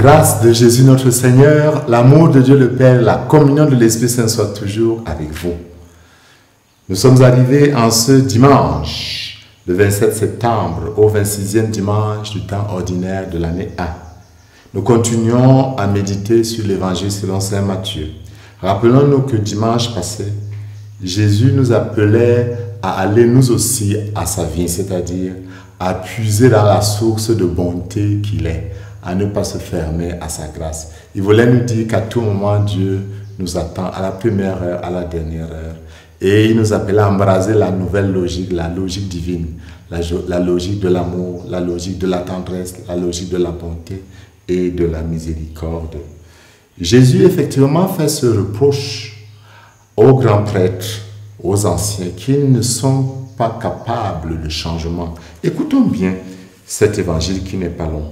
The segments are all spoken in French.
grâce de Jésus notre Seigneur, l'amour de Dieu le Père, la communion de l'Esprit Saint soit toujours avec vous. Nous sommes arrivés en ce dimanche, le 27 septembre, au 26e dimanche du temps ordinaire de l'année A. Nous continuons à méditer sur l'Évangile selon Saint Matthieu. Rappelons-nous que dimanche passé, Jésus nous appelait à aller nous aussi à sa vie, c'est-à-dire à puiser dans la source de bonté qu'il est, à ne pas se fermer à sa grâce. Il voulait nous dire qu'à tout moment, Dieu nous attend à la première heure, à la dernière heure. Et il nous appelait à embraser la nouvelle logique, la logique divine, la logique de l'amour, la logique de la tendresse, la logique de la bonté et de la miséricorde. Jésus, effectivement, fait ce reproche aux grands prêtres, aux anciens, qui ne sont pas capables de changement. Écoutons bien cet évangile qui n'est pas long.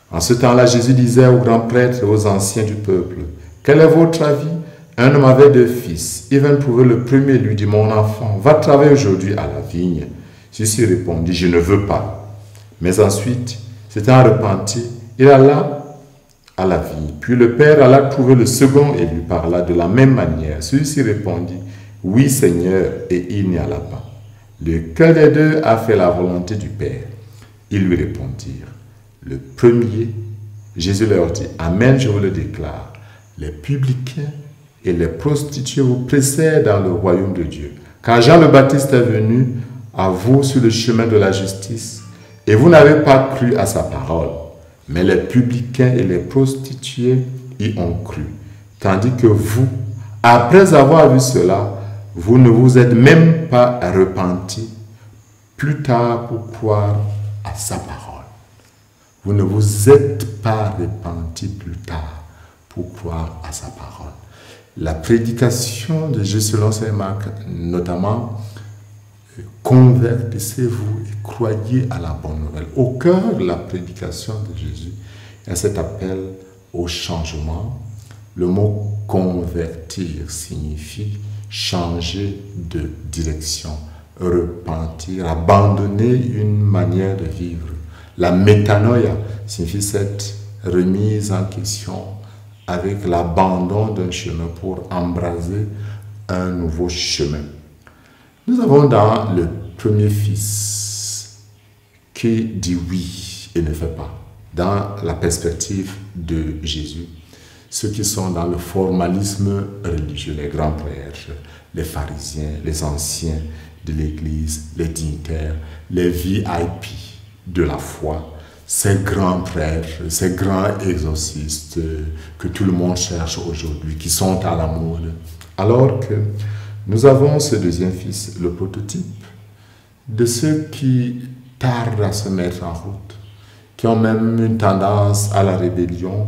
En ce temps-là, Jésus disait aux grands prêtres et aux anciens du peuple, « Quel est votre avis? Un homme avait 2 fils. Il vint trouver le premier, lui dit, « Mon enfant, va travailler aujourd'hui à la vigne. » Celui-ci répondit, « Je ne veux pas. » Mais ensuite, s'étant repenti, il alla à la vigne. Puis le père alla trouver le second et lui parla de la même manière. Celui-ci répondit, « Oui, Seigneur, » et il n'y alla pas. Lequel des deux a fait la volonté du Père? Ils lui répondirent, le premier. Jésus leur dit, Amen, je vous le déclare, les publicains et les prostituées vous précèdent dans le royaume de Dieu. Car Jean le Baptiste est venu à vous sur le chemin de la justice, et vous n'avez pas cru à sa parole. Mais les publicains et les prostituées y ont cru. Tandis que vous, après avoir vu cela, vous ne vous êtes même pas repentis plus tard pour croire à sa parole. Vous ne vous êtes pas repentis plus tard pour croire à sa parole. La prédication de Jésus selon saint Marc, notamment, convertissez-vous et croyez à la bonne nouvelle. Au cœur de la prédication de Jésus, il y a cet appel au changement. Le mot convertir signifie changer de direction, repentir, abandonner une manière de vivre. La métanoïa signifie cette remise en question avec l'abandon d'un chemin pour embraser un nouveau chemin. Nous avons dans le premier fils qui dit oui et ne fait pas, dans la perspective de Jésus. Ceux qui sont dans le formalisme religieux, les grands prêtres, les pharisiens, les anciens de l'Église, les dignitaires, les VIP de la foi, ces grands prêtres, ces grands exorcistes que tout le monde cherche aujourd'hui, qui sont à la mode. Alors que nous avons ce deuxième fils, le prototype de ceux qui tardent à se mettre en route, qui ont même une tendance à la rébellion,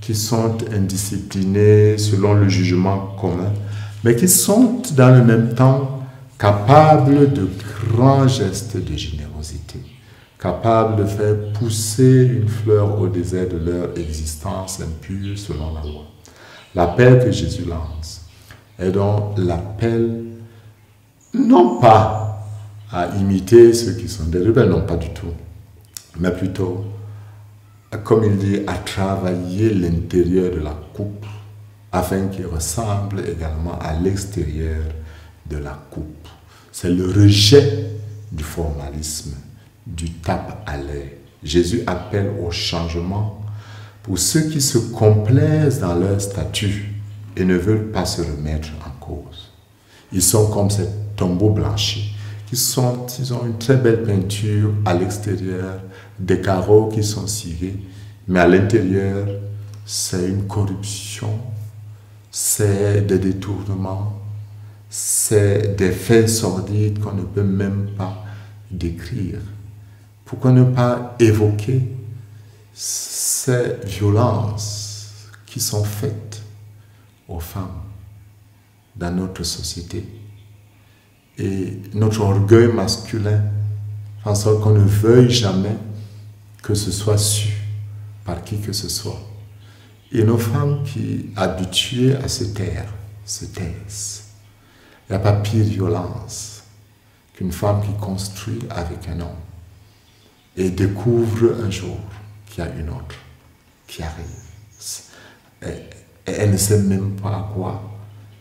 qui sont indisciplinés selon le jugement commun, mais qui sont dans le même temps capables de grands gestes de générosité, capables de faire pousser une fleur au désert de leur existence impure selon la loi. L'appel que Jésus lance est donc l'appel non pas à imiter ceux qui sont des rebelles, non pas du tout, mais plutôt, comme il dit, à travailler l'intérieur de la coupe afin qu'il ressemble également à l'extérieur de la coupe. C'est le rejet du formalisme, du tape à l'œil. Jésus appelle au changement pour ceux qui se complaisent dans leur statut et ne veulent pas se remettre en cause. Ils sont comme ces tombeaux blanchis, ils ont une très belle peinture à l'extérieur, des carreaux qui sont cirés, mais à l'intérieur, c'est une corruption, c'est des détournements, c'est des faits sordides qu'on ne peut même pas décrire. Pourquoi ne pas évoquer ces violences qui sont faites aux femmes dans notre société et notre orgueil masculin, en sorte qu'on ne veuille jamais que ce soit su par qui que ce soit. Et nos femmes qui, habituées à se taire, se taisent. Il n'y a pas pire violence qu'une femme qui construit avec un homme et découvre un jour qu'il y a une autre. qui arrive. Et elle ne sait même pas à quoi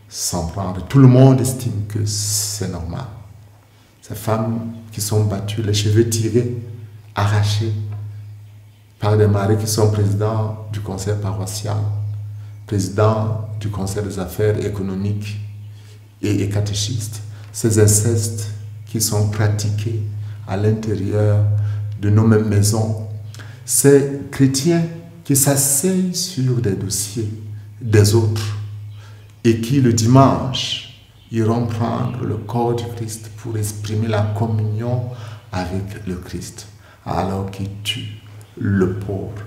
s'en prendre. Tout le monde estime que c'est normal. Ces femmes qui sont battues, les cheveux tirés, arrachés, par des maris qui sont présidents du conseil paroissial, présidents du conseil des affaires économiques et catéchistes. Ces incestes qui sont pratiqués à l'intérieur de nos mêmes maisons. Ces chrétiens qui s'asseyent sur des dossiers des autres et qui le dimanche iront prendre le corps du Christ pour exprimer la communion avec le Christ, alors qu'ils tuent le pauvre.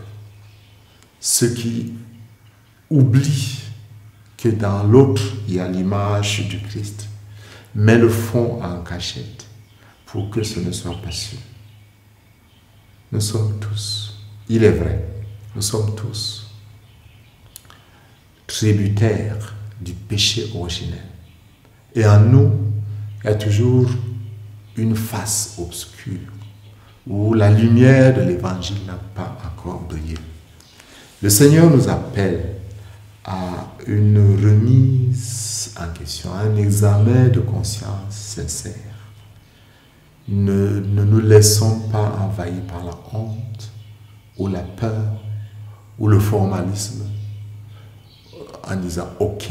Ceux qui oublient que dans l'autre, il y a l'image du Christ, mais le font en cachette pour que ce ne soit pas su. Nous sommes tous, il est vrai, nous sommes tous tributaires du péché originel. Et en nous, il y a toujours une face obscure où la lumière de l'évangile n'a pas encore brillé. Le Seigneur nous appelle à une remise en question, à un examen de conscience sincère. Ne nous laissons pas envahir par la honte ou la peur ou le formalisme en disant « Ok »,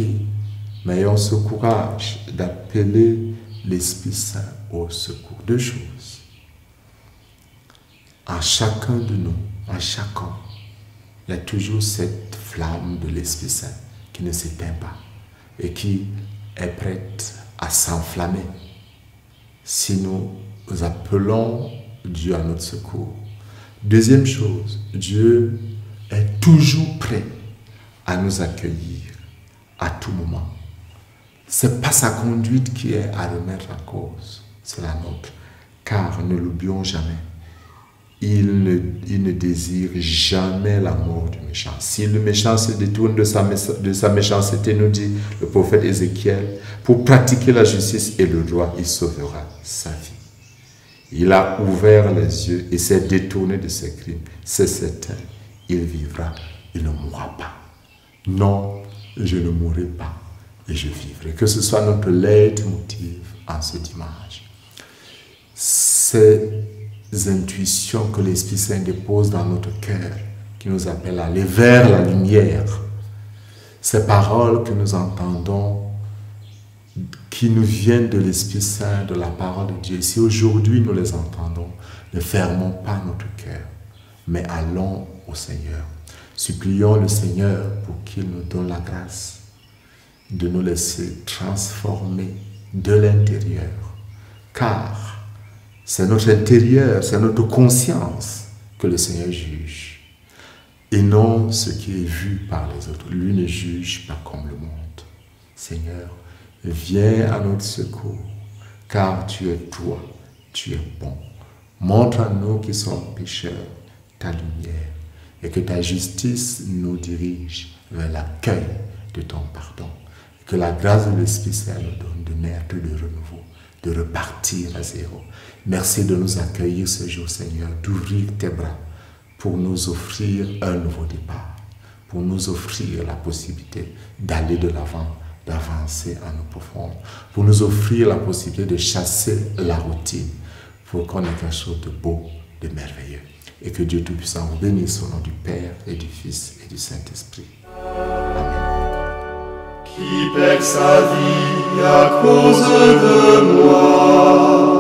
mais ayons ce courage d'appeler l'Esprit Saint au secours. Deux choses. En chacun de nous, en chacun, il y a toujours cette flamme de l'Esprit Saint qui ne s'éteint pas et qui est prête à s'enflammer si nous appelons Dieu à notre secours. Deuxième chose, Dieu est toujours prêt à nous accueillir à tout moment. Ce n'est pas sa conduite qui est à remettre en cause, c'est la nôtre. Car ne l'oublions jamais, il ne désire jamais la mort du méchant. Si le méchant se détourne de sa méchanceté, nous dit le prophète Ézéchiel, pour pratiquer la justice et le droit, il sauvera sa vie. Il a ouvert les yeux et s'est détourné de ses crimes. C'est certain, il vivra, il ne mourra pas. Non, je ne mourrai pas et je vivrai. Que ce soit notre leitmotiv en ce dimanche. Ces intuitions que l'Esprit Saint dépose dans notre cœur, qui nous appellent à aller vers la lumière. Ces paroles que nous entendons, qui nous viennent de l'Esprit Saint, de la parole de Dieu. Si aujourd'hui nous les entendons, ne fermons pas notre cœur, mais allons au Seigneur. Supplions le Seigneur pour qu'il nous donne la grâce de nous laisser transformer de l'intérieur. Car c'est notre intérieur, c'est notre conscience que le Seigneur juge. Et non ce qui est vu par les autres. Lui ne juge pas comme le monde. Seigneur, viens à notre secours, car tu es toi, tu es bon. Montre à nous qui sommes pécheurs ta lumière et que ta justice nous dirige vers l'accueil de ton pardon. Que la grâce de l'Esprit Saint nous donne de naître de renouveau, de repartir à zéro. Merci de nous accueillir ce jour, Seigneur, d'ouvrir tes bras pour nous offrir un nouveau départ, pour nous offrir la possibilité d'aller de l'avant, d'avancer en nous profond, pour nous offrir la possibilité de chasser la routine, pour qu'on ait quelque chose de beau, de merveilleux. Et que Dieu Tout-Puissant vous bénisse au nom du Père et du Fils et du Saint-Esprit. Qui perd sa vie à cause de moi.